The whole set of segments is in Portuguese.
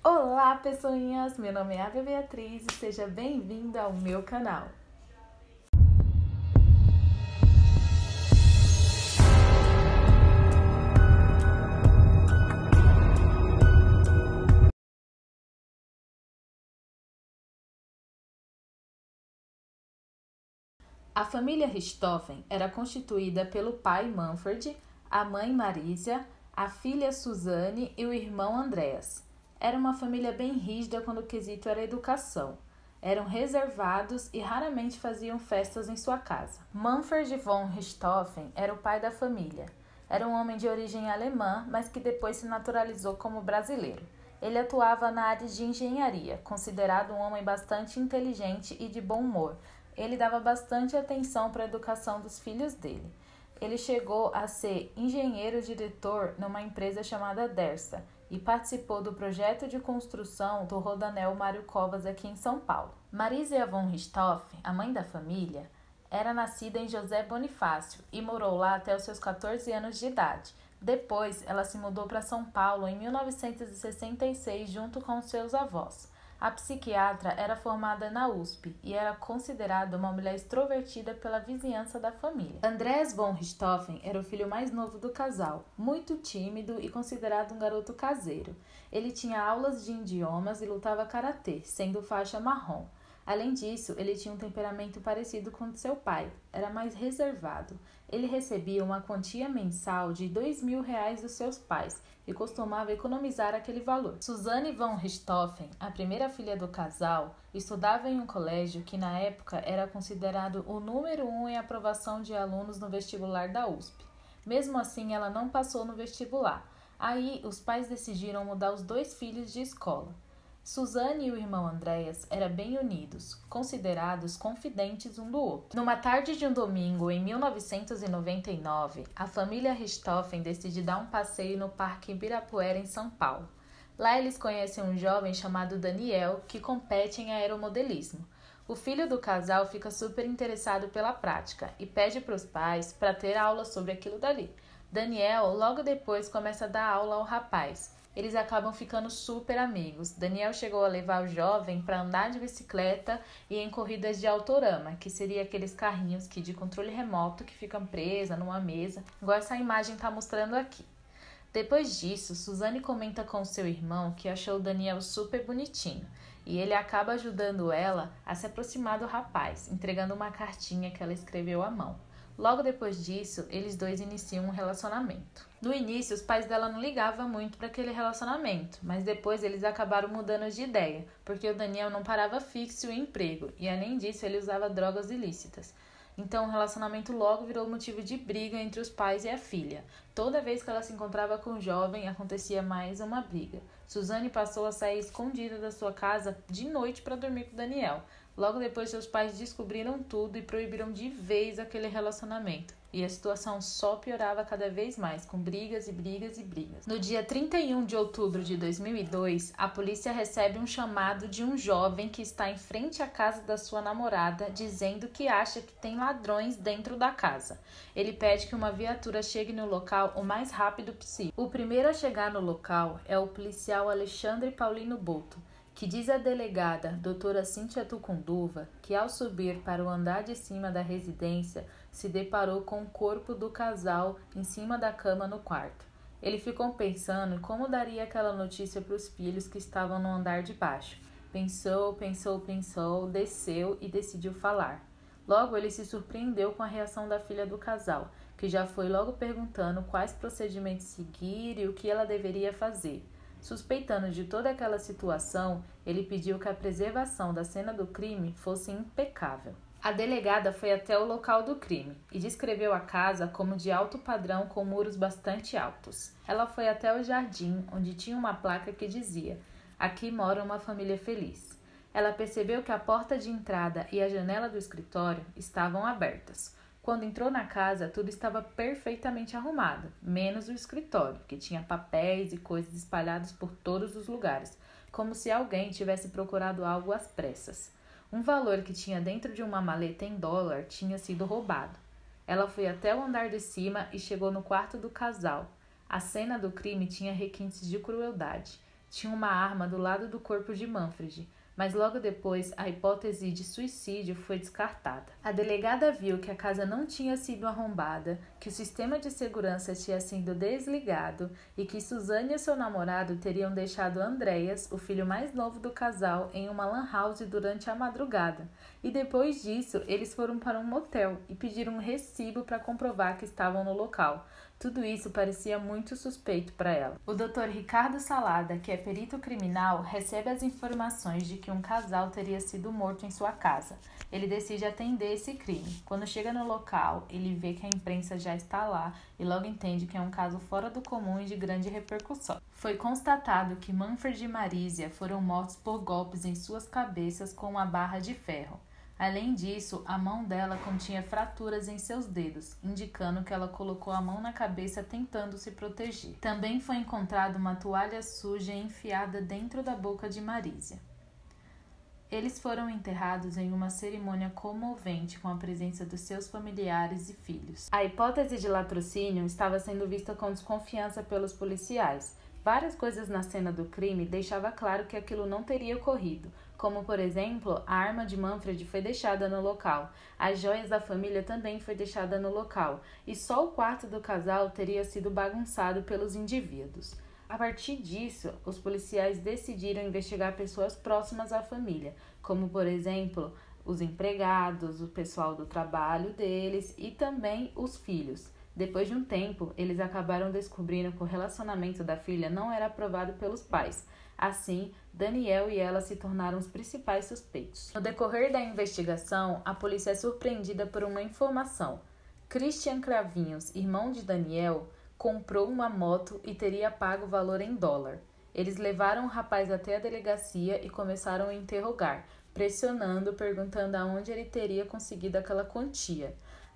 Olá, pessoinhas! Meu nome é Ávia Beatriz e seja bem-vindo ao meu canal. A família Richthofen era constituída pelo pai Manfred, a mãe Marisia, a filha Suzanne e o irmão Andreas. Era uma família bem rígida quando o quesito era educação. Eram reservados e raramente faziam festas em sua casa. Manfred von Richthofen era o pai da família. Era um homem de origem alemã, mas que depois se naturalizou como brasileiro. Ele atuava na área de engenharia, considerado um homem bastante inteligente e de bom humor. Ele dava bastante atenção para a educação dos filhos dele. Ele chegou a ser engenheiro-diretor numa empresa chamada Dersa e participou do projeto de construção do Rodoanel Mário Covas aqui em São Paulo. Marisia von Richthofen, a mãe da família, era nascida em José Bonifácio e morou lá até os seus 14 anos de idade. Depois, ela se mudou para São Paulo em 1966 junto com seus avós. A psiquiatra era formada na USP e era considerada uma mulher extrovertida pela vizinhança da família. Andreas von Richthofen era o filho mais novo do casal, muito tímido e considerado um garoto caseiro. Ele tinha aulas de idiomas e lutava karatê, sendo faixa marrom. Além disso, ele tinha um temperamento parecido com o de seu pai, era mais reservado. Ele recebia uma quantia mensal de R$ 2.000 dos seus pais e costumava economizar aquele valor. Suzanne von Richthofen, a primeira filha do casal, estudava em um colégio que na época era considerado o número 1 em aprovação de alunos no vestibular da USP. Mesmo assim, ela não passou no vestibular. Aí, os pais decidiram mudar os dois filhos de escola. Suzanne e o irmão Andreas eram bem unidos, considerados confidentes um do outro. Numa tarde de um domingo, em 1999, a família Richthofen decide dar um passeio no Parque Ibirapuera, em São Paulo. Lá eles conhecem um jovem chamado Daniel, que compete em aeromodelismo. O filho do casal fica super interessado pela prática e pede para os pais para ter aula sobre aquilo dali. Daniel logo depois começa a dar aula ao rapaz. Eles acabam ficando super amigos. Daniel chegou a levar o jovem para andar de bicicleta e em corridas de autorama, que seria aqueles carrinhos de controle remoto que ficam presos numa mesa, igual essa imagem está mostrando aqui. Depois disso, Suzanne comenta com seu irmão que achou o Daniel super bonitinho e ele acaba ajudando ela a se aproximar do rapaz, entregando uma cartinha que ela escreveu à mão. Logo depois disso, eles dois iniciam um relacionamento. No início, os pais dela não ligavam muito para aquele relacionamento, mas depois eles acabaram mudando de ideia, porque o Daniel não parava fixo em emprego e, além disso, ele usava drogas ilícitas. Então, o relacionamento logo virou motivo de briga entre os pais e a filha. Toda vez que ela se encontrava com o jovem, acontecia mais uma briga. Suzanne passou a sair escondida da sua casa de noite para dormir com Daniel. Logo depois, seus pais descobriram tudo e proibiram de vez aquele relacionamento. E a situação só piorava cada vez mais, com brigas e brigas e brigas. No dia 31 de outubro de 2002, a polícia recebe um chamado de um jovem que está em frente à casa da sua namorada, dizendo que acha que tem ladrões dentro da casa. Ele pede que uma viatura chegue no local o mais rápido possível. O primeiro a chegar no local é o policial Alexandre Paulino Boto, que diz à delegada, doutora Cíntia Tucunduva, que ao subir para o andar de cima da residência, se deparou com o corpo do casal em cima da cama no quarto. Ele ficou pensando em como daria aquela notícia para os filhos que estavam no andar de baixo. Pensou, desceu e decidiu falar. Logo, ele se surpreendeu com a reação da filha do casal, que já foi logo perguntando quais procedimentos seguir e o que ela deveria fazer. Suspeitando de toda aquela situação, ele pediu que a preservação da cena do crime fosse impecável. A delegada foi até o local do crime e descreveu a casa como de alto padrão com muros bastante altos. Ela foi até o jardim, onde tinha uma placa que dizia: "Aqui mora uma família feliz". Ela percebeu que a porta de entrada e a janela do escritório estavam abertas. Quando entrou na casa, tudo estava perfeitamente arrumado, menos o escritório, que tinha papéis e coisas espalhados por todos os lugares, como se alguém tivesse procurado algo às pressas. Um valor que tinha dentro de uma maleta em dólar tinha sido roubado. Ela foi até o andar de cima e chegou no quarto do casal. A cena do crime tinha requintes de crueldade. tinha uma arma do lado do corpo de Manfred, mas logo depois a hipótese de suicídio foi descartada. A delegada viu que a casa não tinha sido arrombada, que o sistema de segurança tinha sido desligado e que Suzane e seu namorado teriam deixado Andreas, o filho mais novo do casal, em uma lan house durante a madrugada. E depois disso, eles foram para um motel e pediram um recibo para comprovar que estavam no local. Tudo isso parecia muito suspeito para ela. O Dr. Ricardo Salada, que é perito criminal, recebe as informações de que um casal teria sido morto em sua casa. Ele decide atender esse crime. Quando chega no local, ele vê que a imprensa já está lá e logo entende que é um caso fora do comum e de grande repercussão. Foi constatado que Manfred e Marisia foram mortos por golpes em suas cabeças com uma barra de ferro. Além disso, a mão dela continha fraturas em seus dedos, indicando que ela colocou a mão na cabeça tentando se proteger. Também foi encontrada uma toalha suja enfiada dentro da boca de Marisia. Eles foram enterrados em uma cerimônia comovente com a presença dos seus familiares e filhos. A hipótese de latrocínio estava sendo vista com desconfiança pelos policiais. Várias coisas na cena do crime deixavam claro que aquilo não teria ocorrido, como, por exemplo, a arma de Manfred foi deixada no local, as joias da família também foi deixada no local, e só o quarto do casal teria sido bagunçado pelos indivíduos. A partir disso, os policiais decidiram investigar pessoas próximas à família, como, por exemplo, os empregados, o pessoal do trabalho deles e também os filhos. Depois de um tempo, eles acabaram descobrindo que o relacionamento da filha não era aprovado pelos pais. Assim, Daniel e ela se tornaram os principais suspeitos. No decorrer da investigação, a polícia é surpreendida por uma informação. Christian Cravinhos, irmão de Daniel, comprou uma moto e teria pago o valor em dólar. Eles levaram o rapaz até a delegacia e começaram a interrogar, pressionando, perguntando aonde ele teria conseguido aquela quantia.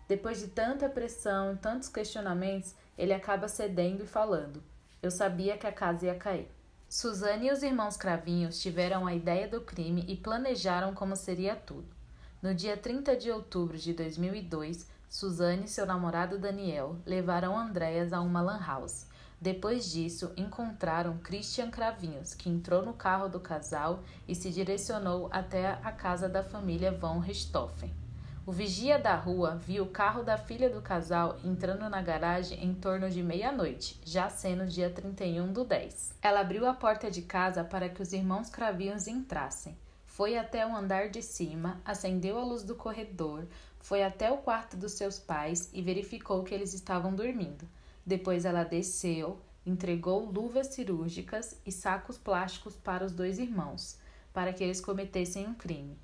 Depois de tanta pressão e tantos questionamentos, ele acaba cedendo e falando: "Eu sabia que a casa ia cair." Suzane e os irmãos Cravinhos tiveram a ideia do crime e planejaram como seria tudo. No dia 30 de outubro de 2002, Suzane e seu namorado Daniel levaram Andreas a uma lan house. Depois disso, encontraram Christian Cravinhos, que entrou no carro do casal e se direcionou até a casa da família von Richthofen. O vigia da rua viu o carro da filha do casal entrando na garagem em torno de meia-noite, já sendo dia 31/10. Ela abriu a porta de casa para que os irmãos Cravinhos entrassem. Foi até o andar de cima, acendeu a luz do corredor, foi até o quarto dos seus pais e verificou que eles estavam dormindo. Depois ela desceu, entregou luvas cirúrgicas e sacos plásticos para os dois irmãos, para que eles cometessem um crime.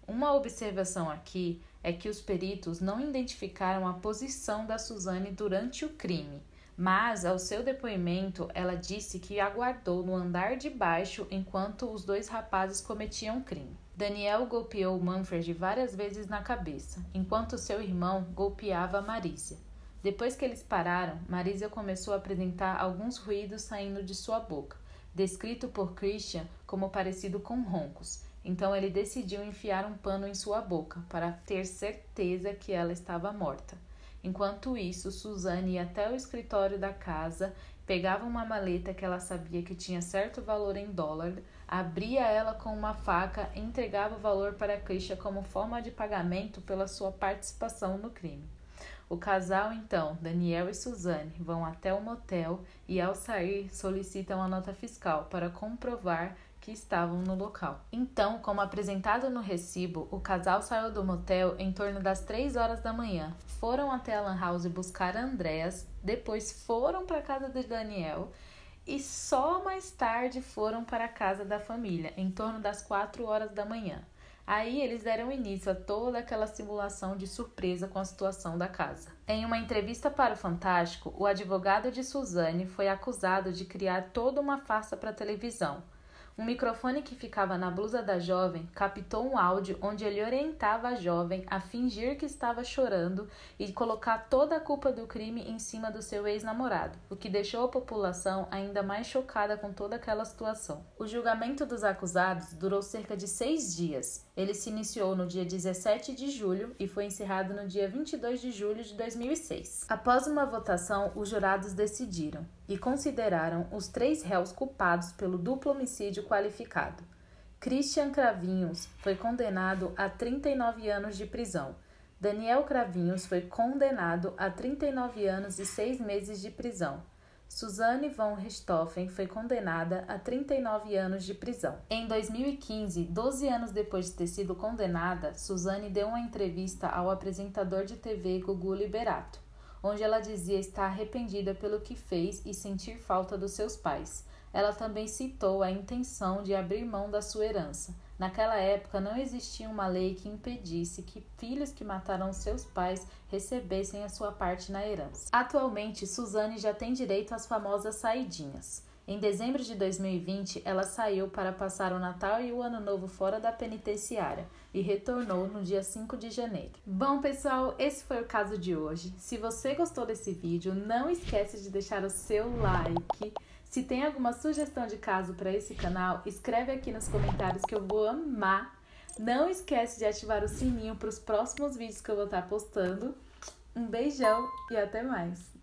Uma observação aqui é que os peritos não identificaram a posição da Suzane durante o crime, mas, ao seu depoimento, ela disse que aguardou no andar de baixo enquanto os dois rapazes cometiam o crime. Daniel golpeou Manfred várias vezes na cabeça, enquanto seu irmão golpeava Marisia. Depois que eles pararam, Marisia começou a apresentar alguns ruídos saindo de sua boca, descrito por Christian como parecido com roncos. Então ele decidiu enfiar um pano em sua boca para ter certeza que ela estava morta. Enquanto isso, Suzane ia até o escritório da casa, pegava uma maleta que ela sabia que tinha certo valor em dólar, abria ela com uma faca e entregava o valor para Christian como forma de pagamento pela sua participação no crime. O casal, então, Daniel e Suzane, vão até o motel e, ao sair, solicitam a nota fiscal para comprovar que estavam no local. Então, como apresentado no recibo, o casal saiu do motel em torno das 3 horas da manhã. Foram até a lan house buscar Andreas, depois foram para a casa de Daniel e só mais tarde foram para a casa da família, em torno das 4 horas da manhã. Aí eles deram início a toda aquela simulação de surpresa com a situação da casa. Em uma entrevista para o Fantástico, o advogado de Suzane foi acusado de criar toda uma farsa para a televisão. Um microfone que ficava na blusa da jovem captou um áudio onde ele orientava a jovem a fingir que estava chorando e colocar toda a culpa do crime em cima do seu ex-namorado, o que deixou a população ainda mais chocada com toda aquela situação. O julgamento dos acusados durou cerca de 6 dias. Ele se iniciou no dia 17 de julho e foi encerrado no dia 22 de julho de 2006. Após uma votação, os jurados decidiram. e consideraram os 3 réus culpados pelo duplo homicídio qualificado. Christian Cravinhos foi condenado a 39 anos de prisão. Daniel Cravinhos foi condenado a 39 anos e 6 meses de prisão. Suzanne von Richthofen foi condenada a 39 anos de prisão. Em 2015, 12 anos depois de ter sido condenada, Suzanne deu uma entrevista ao apresentador de TV Gugu Liberato, onde ela dizia estar arrependida pelo que fez e sentir falta dos seus pais. Ela também citou a intenção de abrir mão da sua herança. Naquela época não existia uma lei que impedisse que filhos que mataram seus pais recebessem a sua parte na herança. Atualmente, Suzanne já tem direito às famosas saidinhas. Em dezembro de 2020, ela saiu para passar o Natal e o Ano Novo fora da penitenciária e retornou no dia 5 de janeiro. Bom, pessoal, esse foi o caso de hoje. Se você gostou desse vídeo, não esquece de deixar o seu like. Se tem alguma sugestão de caso para esse canal, escreve aqui nos comentários que eu vou amar. Não esquece de ativar o sininho para os próximos vídeos que eu vou estar postando. Um beijão e até mais!